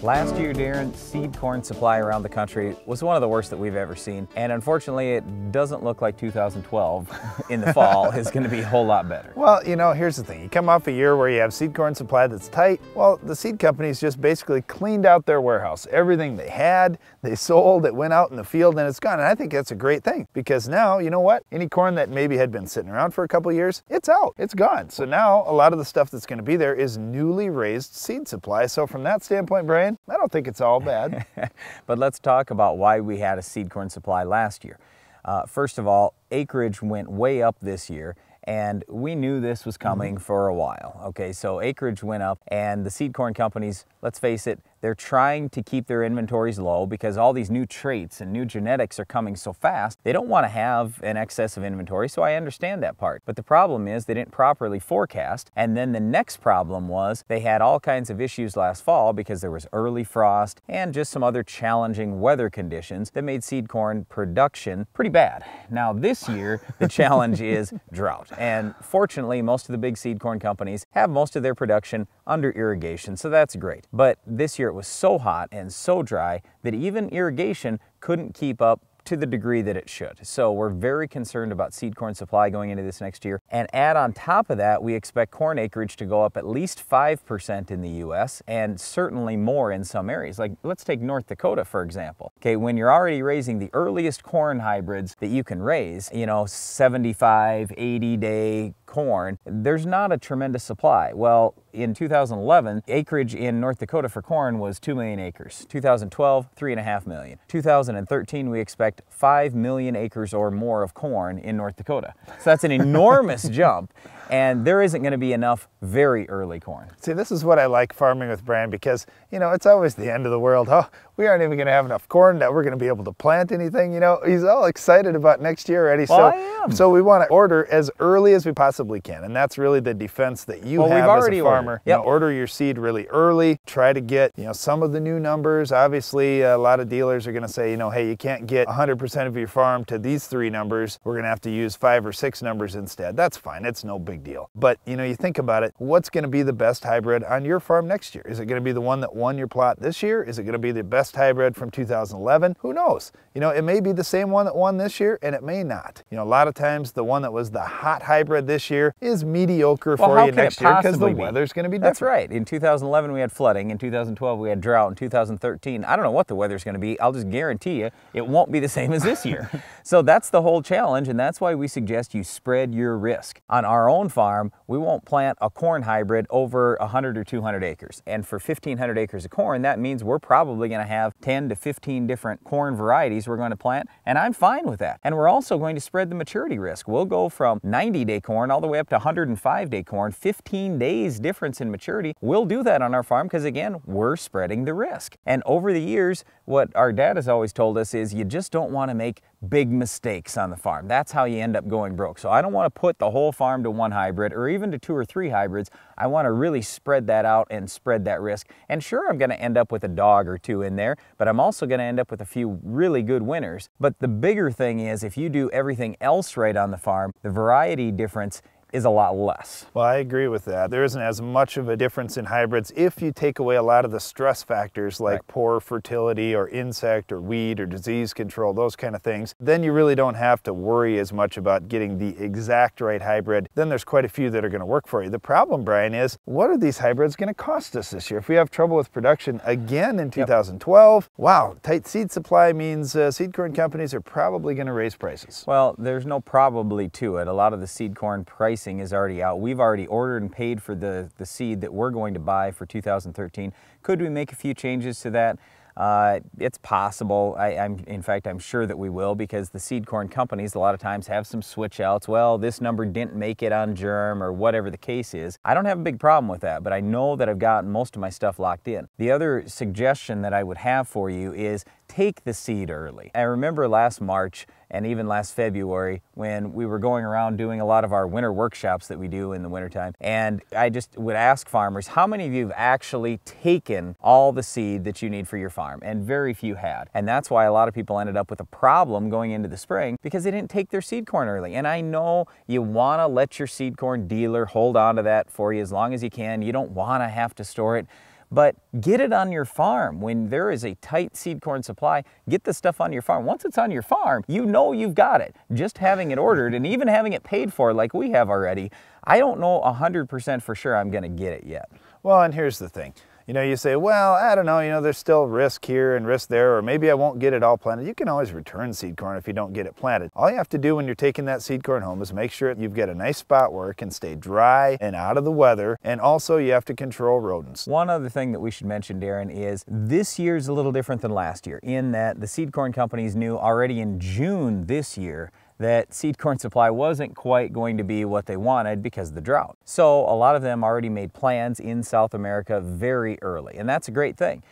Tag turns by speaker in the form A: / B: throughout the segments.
A: Last year, Darren, seed corn supply around the country was one of the worst that we've ever seen. And unfortunately, it doesn't look like 2012 in the fall is going to be a whole lot better.
B: Well, you know, here's the thing. You come off a year where you have seed corn supply that's tight. Well, the seed companies just basically cleaned out their warehouse. Everything they had, they sold, it went out in the field and it's gone. And I think that's a great thing because now, you know what? Any corn that maybe had been sitting around for a couple of years, it's out, it's gone. So now a lot of the stuff that's going to be there is newly raised seed supply. So from that standpoint, Brian, I don't think it's all bad.
A: But let's talk about why we had a seed corn supply last year. First of all, acreage went way up this year, and we knew this was coming for a while. Okay, so acreage went up, and the seed corn companies, let's face it, they're trying to keep their inventories low because all these new traits and new genetics are coming so fast. They don't want to have an excess of inventory, so I understand that part. But the problem is they didn't properly forecast, and then the next problem was they had all kinds of issues last fall because there was early frost and just some other challenging weather conditions that made seed corn production pretty bad. Now this year, the challenge is drought. And fortunately, most of the big seed corn companies have most of their production under irrigation, so that's great. But this year it was so hot and so dry that even irrigation couldn't keep up to the degree that it should. So we're very concerned about seed corn supply going into this next year. And add on top of that, we expect corn acreage to go up at least 5% in the US and certainly more in some areas. Like let's take North Dakota, for example. Okay, when you're already raising the earliest corn hybrids that you can raise, you know, 75, 80 day corn, there's not a tremendous supply. Well, in 2011, acreage in North Dakota for corn was 2 million acres. 2012, 3.5 million. 2013, we expect 5 million acres or more of corn in North Dakota. So that's an enormous jump, and there isn't going to be enough very early corn.
B: See, this is what I like farming with Brian because, you know, it's always the end of the world. Oh, we aren't even going to have enough corn that we're going to be able to plant anything. You know, he's all excited about next year already.
A: Well,
B: so we want to order as early as we possibly can. And that's really the defense that you have as a farmer.
A: Yep.
B: You know, order your seed really early. Try to get, you know, some of the new numbers. Obviously, a lot of dealers are going to say, you know, hey, you can't get 100% of your farm to these 3 numbers. We're going to have to use 5 or 6 numbers instead. That's fine. It's no big deal. But, you know, you think about it, what's going to be the best hybrid on your farm next year? Is it going to be the one that won your plot this year? Is it going to be the best hybrid from 2011? Who knows? You know, it may be the same one that won this year and it may not. You know, a lot of times the one that was the hot hybrid this year is mediocre for you next year because the weather's going to be different.
A: That's right. In 2011 we had flooding, in 2012 we had drought, in 2013 I don't know what the weather's going to be. I'll just guarantee you it won't be the same as this year. So that's the whole challenge, and that's why we suggest you spread your risk. On our own farm, we won't plant a corn hybrid over 100 or 200 acres. And for 1,500 acres of corn, that means we're probably going to have 10 to 15 different corn varieties we're going to plant, and I'm fine with that. And we're also going to spread the maturity risk. We'll go from 90-day corn all the way up to 105-day corn, 15 days difference in maturity. We'll do that on our farm because, again, we're spreading the risk. And over the years, what our dad has always told us is you just don't want to make big mistakes on the farm. That's how you end up going broke. So I don't want to put the whole farm to one hybrid or even to 2 or 3 hybrids. I want to really spread that out and spread that risk. And sure, I'm going to end up with a dog or 2 in there, but I'm also going to end up with a few really good winners. But the bigger thing is if you do everything else right on the farm, the variety difference is a lot less.
B: Well, I agree with that. There isn't as much of a difference in hybrids if you take away a lot of the stress factors like poor fertility or insect or weed or disease control, those kind of things. Then you really don't have to worry as much about getting the exact right hybrid. Then there's quite a few that are going to work for you. The problem, Brian, is what are these hybrids going to cost us this year? If we have trouble with production again in 2012, wow, tight seed supply means seed corn companies are probably going to raise prices.
A: Well, there's no probably to it. A lot of the seed corn pricing is already out. We've already ordered and paid for the seed that we're going to buy for 2013. Could we make a few changes to that? It's possible. In fact, I'm sure that we will, because the seed corn companies a lot of times have some switch outs. Well, this number didn't make it on germ or whatever the case is. I don't have a big problem with that, but I know that I've gotten most of my stuff locked in. The other suggestion that I would have for you is take the seed early. I remember last March and even last February when we were going around doing a lot of our winter workshops that we do in the wintertime, and I just would ask farmers, how many of you have actually taken all the seed that you need for your farm? And very few had. And that's why a lot of people ended up with a problem going into the spring because they didn't take their seed corn early. And I know you want to let your seed corn dealer hold on to that for you as long as you can. You don't want to have to store it. but get it on your farm. When there is a tight seed corn supply, get the stuff on your farm. Once it's on your farm, you know you've got it. Just having it ordered and even having it paid for like we have already, I don't know 100% for sure I'm going to get it yet.
B: Well, and here's the thing. You know, you say, well, I don't know, there's still risk here and risk there, or maybe I won't get it all planted. You can always return seed corn if you don't get it planted. All you have to do when you're taking that seed corn home is make sure you've got a nice spot where it can stay dry and out of the weather, and also you have to control rodents.
A: One other thing that we should mention, Darren, is this year's a little different than last year in that the seed corn companies knew already in June this year that seed corn supply wasn't quite going to be what they wanted because of the drought. So a lot of them already made plans in South America very early, and that's a great thing.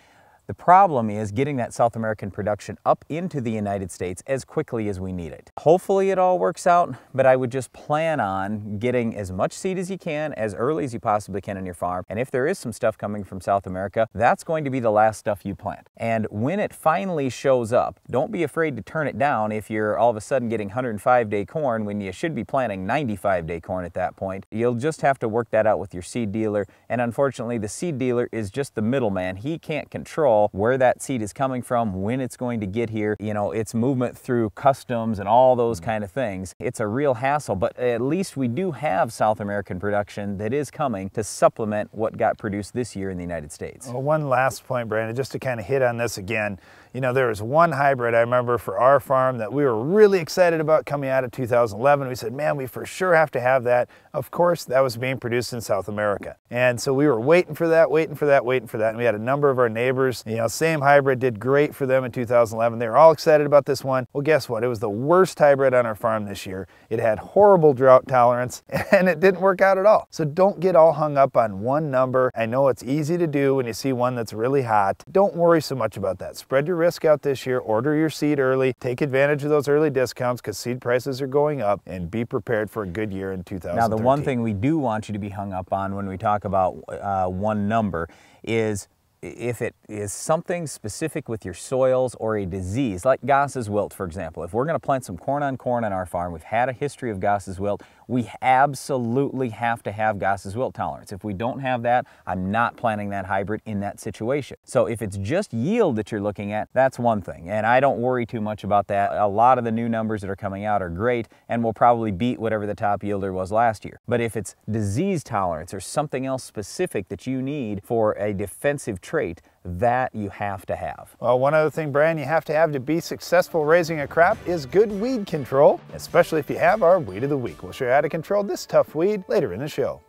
A: The problem is getting that South American production up into the United States as quickly as we need it. Hopefully it all works out, but I would just plan on getting as much seed as you can, as early as you possibly can on your farm. And if there is some stuff coming from South America, that's going to be the last stuff you plant. And when it finally shows up, don't be afraid to turn it down if you're all of a sudden getting 105-day corn when you should be planting 95-day corn at that point. You'll just have to work that out with your seed dealer. And unfortunately, the seed dealer is just the middleman. He can't control where that seed is coming from, when it's going to get here, its movement through customs and all those kind of things. It's a real hassle, but at least we do have South American production that is coming to supplement what got produced this year in the United States.
B: Well, one last point, Brandon, just to kind of hit on this again. There was one hybrid I remember for our farm that we were really excited about coming out of 2011. We said, man, we for sure have to have that. Of course, that was being produced in South America. And so we were waiting for that. And we had a number of our neighbors, same hybrid, did great for them in 2011. They were all excited about this one. Well, guess what? It was the worst hybrid on our farm this year. It had horrible drought tolerance and it didn't work out at all. So don't get all hung up on one number. I know it's easy to do when you see one that's really hot. Don't worry so much about that. Spread your risk out this year, order your seed early, take advantage of those early discounts because seed prices are going up, and be prepared for a good year in 2013.
A: Now, the one thing we do want you to be hung up on when we talk about one number is if it is something specific with your soils or a disease, like Goss's wilt, for example. If we're going to plant some corn on our farm, we've had a history of Goss's wilt, we absolutely have to have Goss's wilt tolerance. If we don't have that, I'm not planting that hybrid in that situation. So if it's just yield that you're looking at, that's one thing, and I don't worry too much about that. A lot of the new numbers that are coming out are great and will probably beat whatever the top yielder was last year. But if it's disease tolerance or something else specific that you need for a defensive trait, that you have to have.
B: Well, one other thing, Brian, you have to be successful raising a crop is good weed control, especially if you have our Weed of the Week. We'll show you how to control this tough weed later in the show.